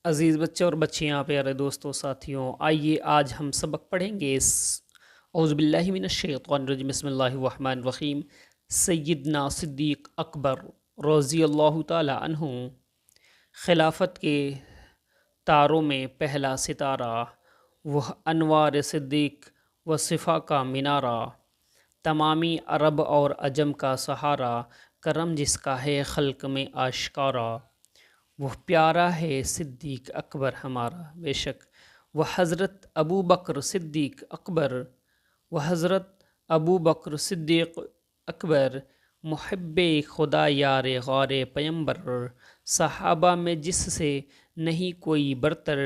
عزیز بچے اور بچیاں، پیارے دوستوں، ساتھیوں، آئیے آج ہم سبق پڑھیں گے اعوذ باللہ من الشیطان الرجیم، بسم اللہ الرحمن الرحیم۔ سیدنا صدیق اکبر رضی اللہ تعالی عنہ، خلافت کے تاروں میں پہلا ستارہ، وہ انوار صدیق و صفا کا مینارہ، تمامی عرب اور عجم کا سہارا، کرم جس کا ہے خلق میں آشکارا۔ وہ پیارا ہے صدیق اکبر ہمارا، بے شک وہ حضرت ابو بکر صدیق اکبر، صدیق اکبر، محب خدا یار غار پیمبر، صحابہ میں جس سے نہیں کوئی برتر،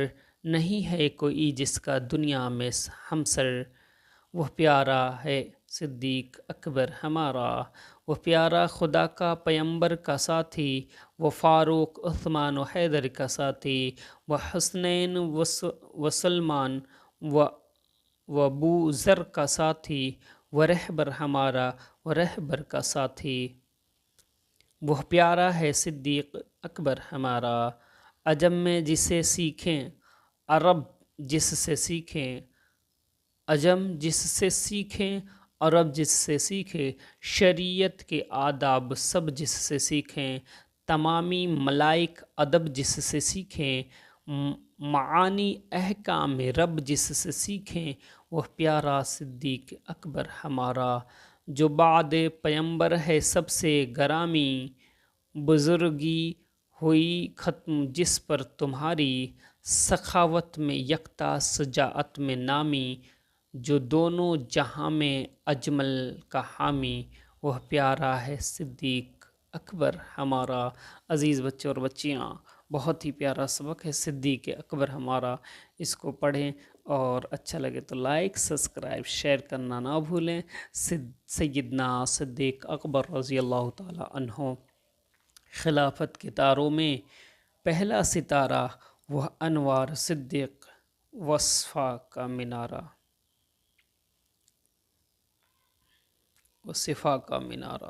نہیں ہے کوئی جس کا دنیا میں ہمسر۔ وہ پیارا ہے صدیق اکبر ہمارا، وہ پیارا خدا کا پیمبر کا ساتھی، وہ فاروق عثمان و حیدر کا ساتھی، وہ حسنین و سلمان و ابو ذر کا ساتھی، وہ رہبر ہمارا، وہ رہبر کا ساتھی۔ وہ پیارا ہے صدیق اکبر ہمارا، عجم میں جسے سیکھیں، عرب جس سے سیکھیں، عجم جس سے سیکھیں، عرب جس سے سیکھیں، شریعت کے آداب سب جس سے سیکھیں، تمامی ملائک ادب جس سے سیکھیں، معانی احکام رب جس سے سیکھیں۔ وہ پیارا صدیق اکبر ہمارا، جو بعد پیمبر ہے سب سے گرامی، بزرگی ہوئی ختم جس پر تمہاری، سخاوت میں یکتا شجاعت میں نامی، جو دونوں جہاں میں اجمل کا حامی۔ وہ پیارا ہے صدیق اکبر ہمارا۔ عزیز بچے اور بچیاں، بہت ہی پیارا سبق ہے صدیق اکبر ہمارا، اس کو پڑھیں اور اچھا لگے تو لائک، سبسکرائب، شیئر کرنا نہ بھولیں۔ سیدنا صدیق اکبر رضی اللہ تعالی عنہ، خلافت کے تاروں میں پہلا ستارہ، وہ انوار صدیق وصفا کا مینارہ، وہ صفا کا مینارہ۔